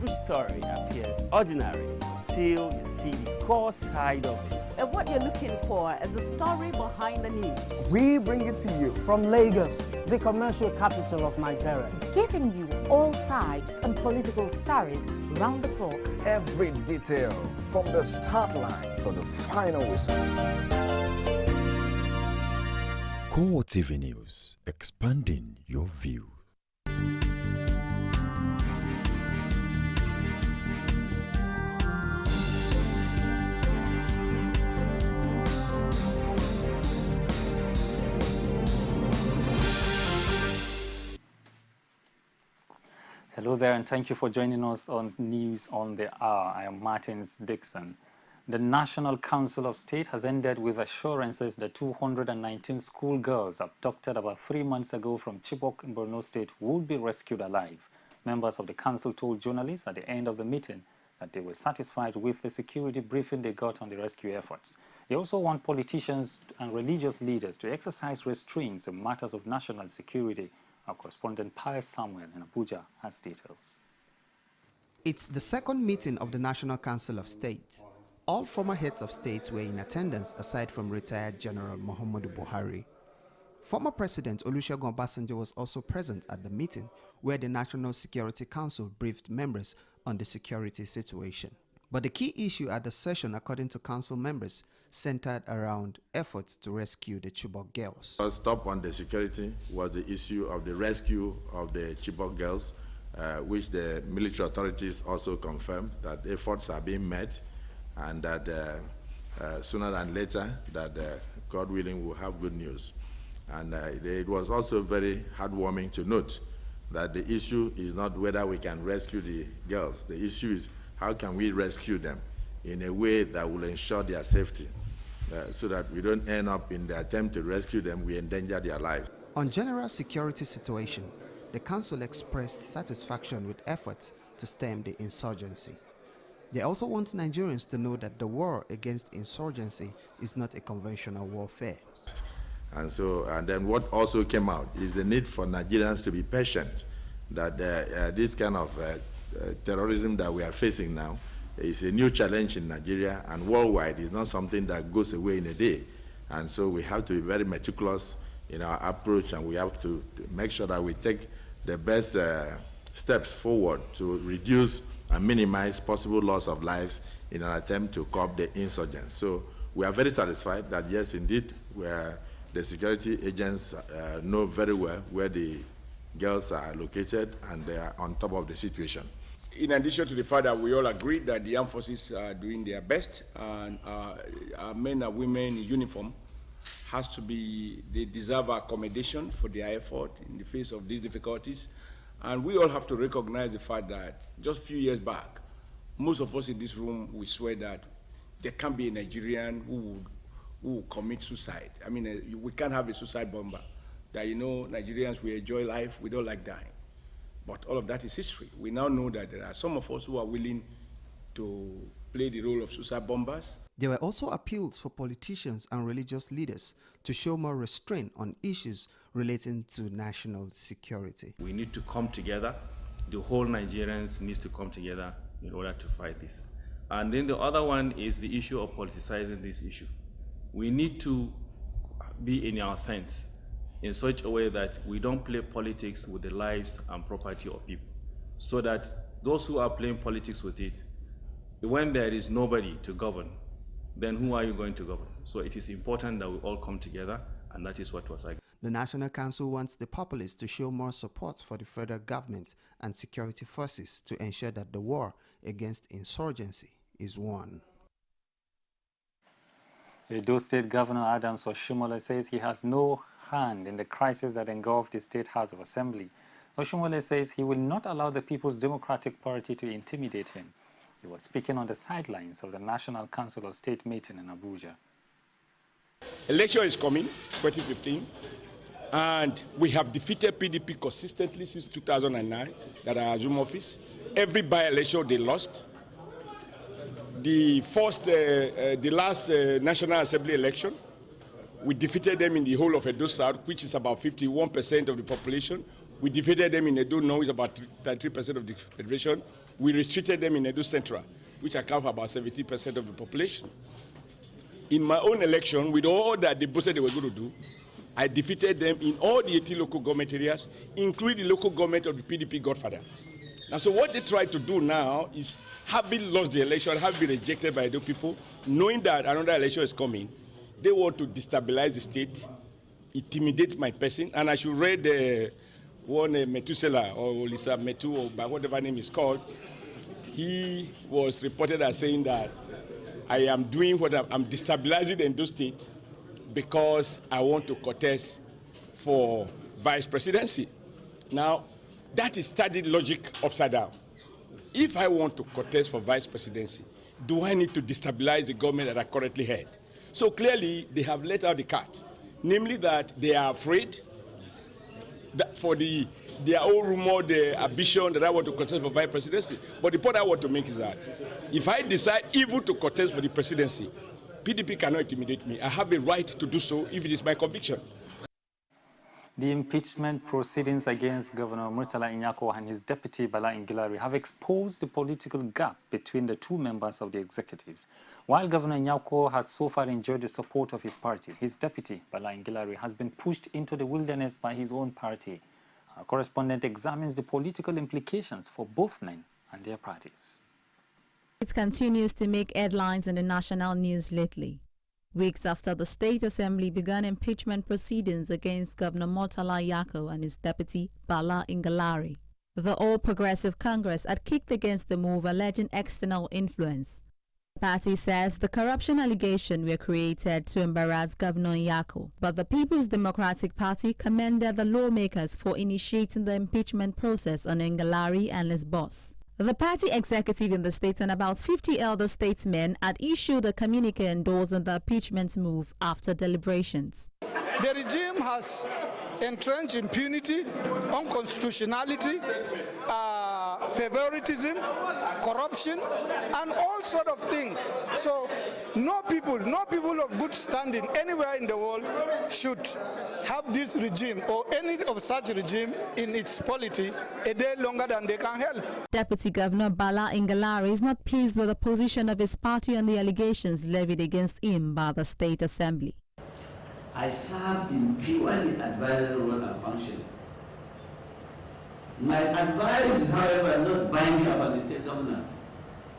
Every story appears ordinary until you see the core side of it. And what you're looking for is a story behind the news. We bring it to you from Lagos, the commercial capital of Nigeria. Giving you all sides and political stories round the clock. Every detail from the start line to the final whistle. CoreTV News, expanding your view. Hello there, and thank you for joining us on News on the Hour. I am Martins Dixon. The National Council of State has ended with assurances that 219 schoolgirls abducted about 3 months ago from Chibok in Borno State will be rescued alive. Members of the council told journalists at the end of the meeting that they were satisfied with the security briefing they got on the rescue efforts. They also want politicians and religious leaders to exercise restraints in matters of national security. Our correspondent Pius Samuel in Abuja has details. It's the second meeting of the National Council of State. All former heads of states were in attendance aside from retired General Muhammadu Buhari. Former President Olusegun Obasanjo was also present at the meeting where the National Security Council briefed members on the security situation. But the key issue at the session, according to council members, centered around efforts to rescue the Chibok girls. First stop on the security was the issue of the rescue of the Chibok girls, which the military authorities also confirmed that efforts are being made, and that sooner than later, that God willing, we'll have good news. And it was also very heartwarming to note that the issue is not whether we can rescue the girls. The issue is how can we rescue them in a way that will ensure their safety, so that we don't end up in the attempt to rescue them, we endanger their lives. On general security situation, the council expressed satisfaction with efforts to stem the insurgency. They also want Nigerians to know that the war against insurgency is not a conventional warfare. And then what also came out is the need for Nigerians to be patient, that this kind of terrorism that we are facing now is a new challenge in Nigeria, and worldwide is not something that goes away in a day. And so we have to be very meticulous in our approach, and we have to make sure that we take the best steps forward to reduce and minimize possible loss of lives in an attempt to curb the insurgents. So we are very satisfied that yes, indeed, the security agents know very well where the girls are located, and they are on top of the situation. In addition to the fact that we all agree that the armed forces are doing their best, and our men and women in uniform they deserve accommodation for their effort in the face of these difficulties. And we all have to recognize the fact that just a few years back, most of us in this room will swear that there can't be a Nigerian who will commit suicide. I mean, we can't have a suicide bomber. That, you know, Nigerians, we enjoy life, we don't like dying. But all of that is history. We now know that there are some of us who are willing to play the role of suicide bombers. There were also appeals for politicians and religious leaders to show more restraint on issues relating to national security. We need to come together. The whole Nigerians needs to come together in order to fight this. And then the other one is the issue of politicizing this issue. We need to be in our sense in such a way that we don't play politics with the lives and property of people, so that those who are playing politics with it, when there is nobody to govern, then who are you going to govern? So it is important that we all come together, and that is what was argued. The National Council wants the populace to show more support for the federal government and security forces to ensure that the war against insurgency is won. Edo State Governor Adams Oshimole says he has no hand in the crisis that engulfed the State House of Assembly. Oshimole says he will not allow the People's Democratic Party to intimidate him. He was speaking on the sidelines of the National Council of State meeting in Abuja. Election is coming, 2015, and we have defeated PDP consistently since 2009 that I assumed office. Every by-election they lost. The last National Assembly election, we defeated them in the whole of Edo South, which is about 51% of the population We defeated them in Edo North, which is about 33% of the federation. We restricted them in Edo Central, which account for about 70% of the population. In my own election, with all that they boasted they were going to do, I defeated them in all the 18 local government areas, including the local government of the PDP godfather. And so what they try to do now is, having lost the election, having been rejected by the people, knowing that another election is coming, they want to destabilize the state, intimidate my person. And I should read one Methuselah or Lisa Metu or by whatever name is called. He was reported as saying that I am doing what I'm destabilizing the Edo state because I want to contest for vice presidency. Now, that is studied logic upside down. If I want to contest for vice presidency, do I need to destabilize the government that I currently head? So clearly, they have let out the cat, namely that they are afraid that for their own rumor, the ambition that I want to contest for vice presidency. But the point I want to make is that if I decide even to contest for the presidency, PDP cannot intimidate me. I have a right to do so if it is my conviction. The impeachment proceedings against Governor Murtala Inyako and his deputy Bala Ngilari have exposed the political gap between the two members of the executives. While Governor Inyako has so far enjoyed the support of his party, his deputy Bala Ngilari has been pushed into the wilderness by his own party. Our correspondent examines the political implications for both men and their parties. It continues to make headlines in the national news lately. Weeks after the State Assembly began impeachment proceedings against Governor Murtala Inyako and his deputy Bala Ngilari, the All Progressive Congress had kicked against the move, alleging external influence. The party says the corruption allegations were created to embarrass Governor Inyako, but the People's Democratic Party commended the lawmakers for initiating the impeachment process on Ngilari and his boss. The party executive in the state and about 50 elder statesmen had issued a communique endorsing the impeachment move after deliberations. The regime has entrenched impunity, unconstitutionality, favoritism, corruption, and all sort of things. So no people of good standing anywhere in the world should have this regime or any of such regime in its polity a day longer than they can help. Deputy Governor Bala Ngilari is not pleased with the position of his party on the allegations levied against him by the State Assembly. I served in purely advisory role and function. My advice is, however, not binding upon the state governor,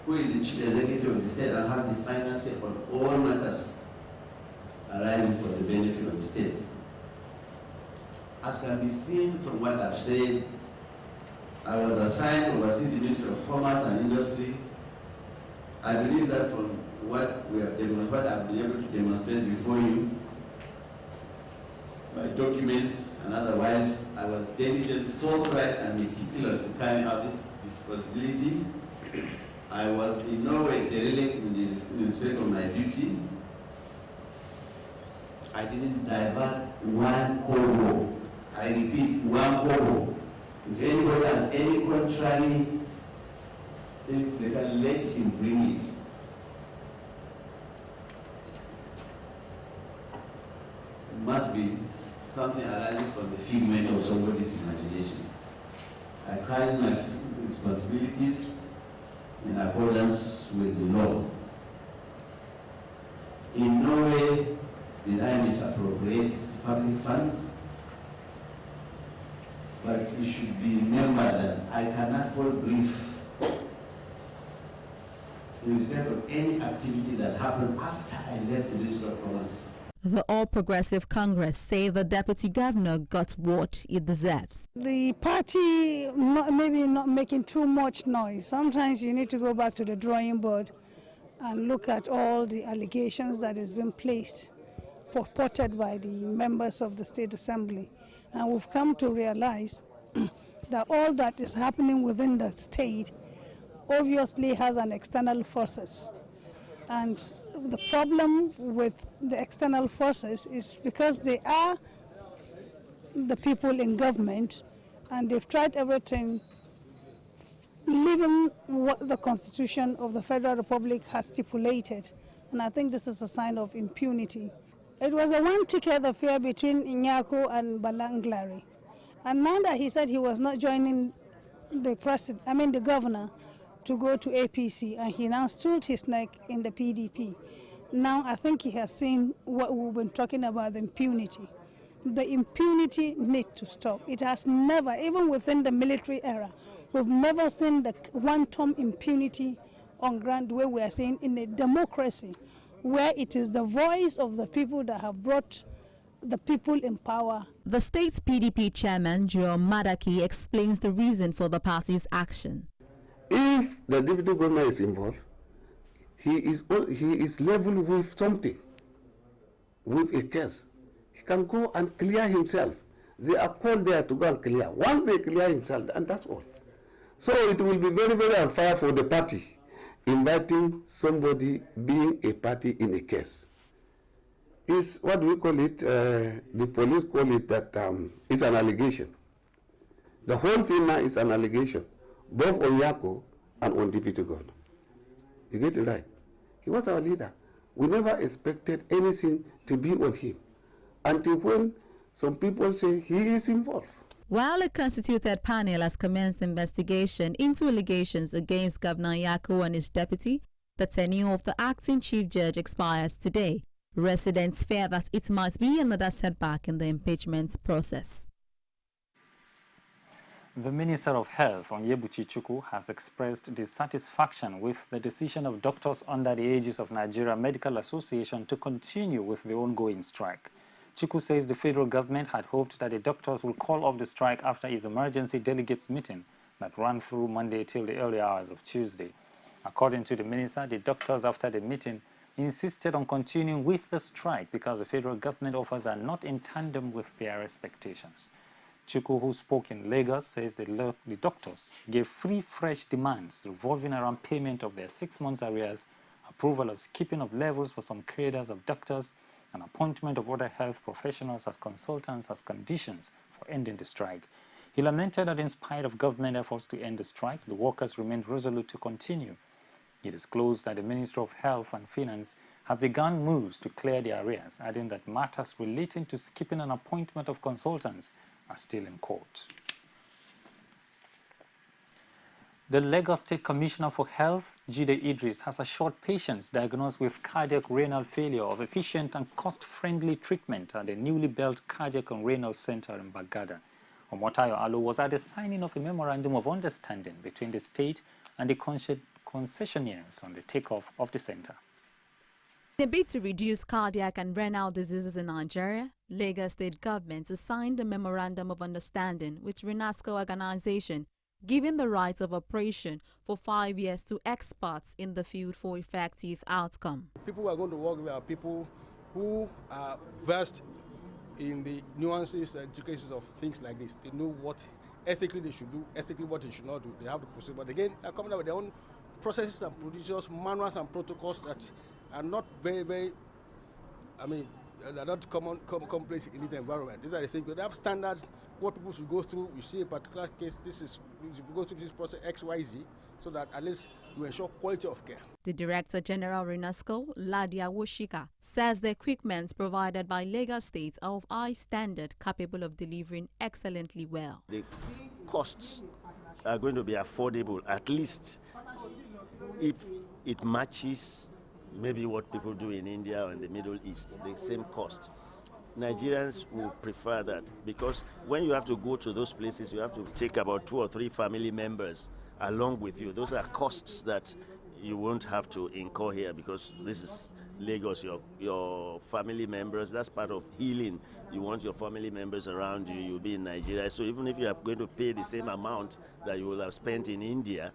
who is the chief executive of the state and has the final say on all matters arising for the benefit of the state. As can be seen from what I've said, I was assigned to oversee the Ministry of Commerce and Industry. I believe that from what I've been able to demonstrate before you, my documents and otherwise, I was diligent, forthright, and meticulous in carrying out this responsibility. I was in no way derelict in respect of my duty. I didn't divert one kobo. I repeat, one kobo. If anybody has any contrary, they can let him bring it. It must be something arising from the figment of somebody's imagination. I carry my responsibilities in accordance with the law. In no way did I misappropriate public funds, but it should be remembered that I cannot hold brief in respect of any activity that happened after I left the Ministry of Commerce. The All Progressive Congress say the deputy governor got what he deserves. The party maybe not making too much noise. Sometimes you need to go back to the drawing board and look at all the allegations that has been placed, purported by the members of the State Assembly. And we've come to realize that all that is happening within the state obviously has an external forces. And the problem with the external forces is because they are the people in government and they've tried everything, leaving what the Constitution of the Federal Republic has stipulated. And I think this is a sign of impunity. It was a one-ticket affair between Inyako and Bala Ngilari. And now that he said he was not joining the the governor, to go to APC, and he now stood his neck in the PDP. Now I think he has seen what we've been talking about, the impunity. The impunity needs to stop. It has never, even within the military era, we've never seen the one-term impunity on ground where we are seeing in a democracy, where it is the voice of the people that have brought the people in power. The state's PDP chairman, Joe Madaki, explains the reason for the party's action. If the deputy governor is involved, he is leveled with something, with a case. He can go and clear himself. They are called there to go and clear. Once they clear himself, and that's all. So it will be very, very unfair for the party inviting somebody being a party in a case. It's what we call it, the police call it that it's an allegation. The whole thing now is an allegation, both on Yako and on deputy governor. You get it right. He was our leader. We never expected anything to be on him until when some people say he is involved. While a constituted panel has commenced investigation into allegations against Governor Yako and his deputy, the tenure of the acting chief judge expires today. Residents fear that it might be another setback in the impeachment process. The Minister of Health, Onyebuchi Chukwu, has expressed dissatisfaction with the decision of doctors under the aegis of Nigeria Medical Association to continue with the ongoing strike. Chukwu says the federal government had hoped that the doctors will call off the strike after his emergency delegates meeting that ran through Monday till the early hours of Tuesday. According to the minister, the doctors after the meeting insisted on continuing with the strike because the federal government offers are not in tandem with their expectations. Chukwu, who spoke in Lagos, says the doctors gave three fresh demands revolving around payment of their 6 months arrears, approval of skipping of levels for some cadres of doctors, and appointment of other health professionals as consultants as conditions for ending the strike. He lamented that in spite of government efforts to end the strike, the workers remained resolute to continue. He disclosed that the Ministry of Health and Finance have begun moves to clear the arrears, adding that matters relating to skipping an appointment of consultants are still in court. The Lagos State Commissioner for Health, Jide Idris, has assured patients diagnosed with cardiac renal failure of efficient and cost-friendly treatment at the newly built Cardiac and Renal Center in Bagada. Omotayo Alo was at the signing of a memorandum of understanding between the state and the concessionaires on the takeoff of the center. In a bid to reduce cardiac and renal diseases in Nigeria, Lagos State government has signed a memorandum of understanding with RENASCO organization, giving the right of operation for 5 years to experts in the field for effective outcome. People who are going to work there are people who are versed in the nuances and intricacies of things like this. They know what ethically they should do, ethically what they should not do. They have to proceed. But again, they're coming up with their own processes and procedures, manuals and protocols that are not very, they're not commonplace in this environment. These are the things. They have standards, what people should go through. You see a particular case, you go through this process X, Y, Z, so that at least you ensure quality of care. The Director General RENASCO, Ladia Woshika, says the equipment provided by Lagos State are of high standard, capable of delivering excellently well. The costs are going to be affordable, at least if it matches maybe what people do in India or in the Middle East, the same cost. Nigerians will prefer that because when you have to go to those places, you have to take about 2 or 3 family members along with you. Those are costs that you won't have to incur here because this is Lagos, your family members, that's part of healing. You want your family members around you, you'll be in Nigeria. So even if you are going to pay the same amount that you will have spent in India,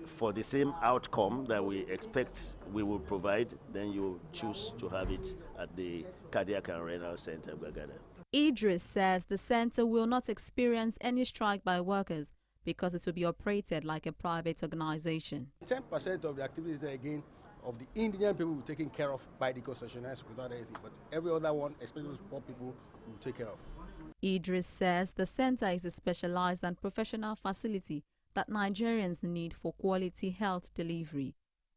for the same outcome that we expect we will provide, then you choose to have it at the Cardiac and Renal Center, Bagada. Idris says the center will not experience any strike by workers because it will be operated like a private organization. 10% of the activities there again of the Indian people will be taken care of by the concessionaires without anything, but every other one, especially those poor people, will take care of. Idris says the center is a specialized and professional facility that Nigerians need for quality health delivery.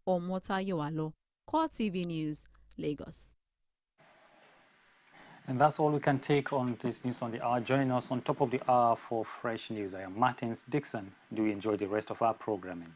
Omotayo Alo, CoreTV News, Lagos. And that's all we can take on this News on the Hour. Join us on top of the hour for fresh news. I am Martins Dixon. Do enjoy the rest of our programming.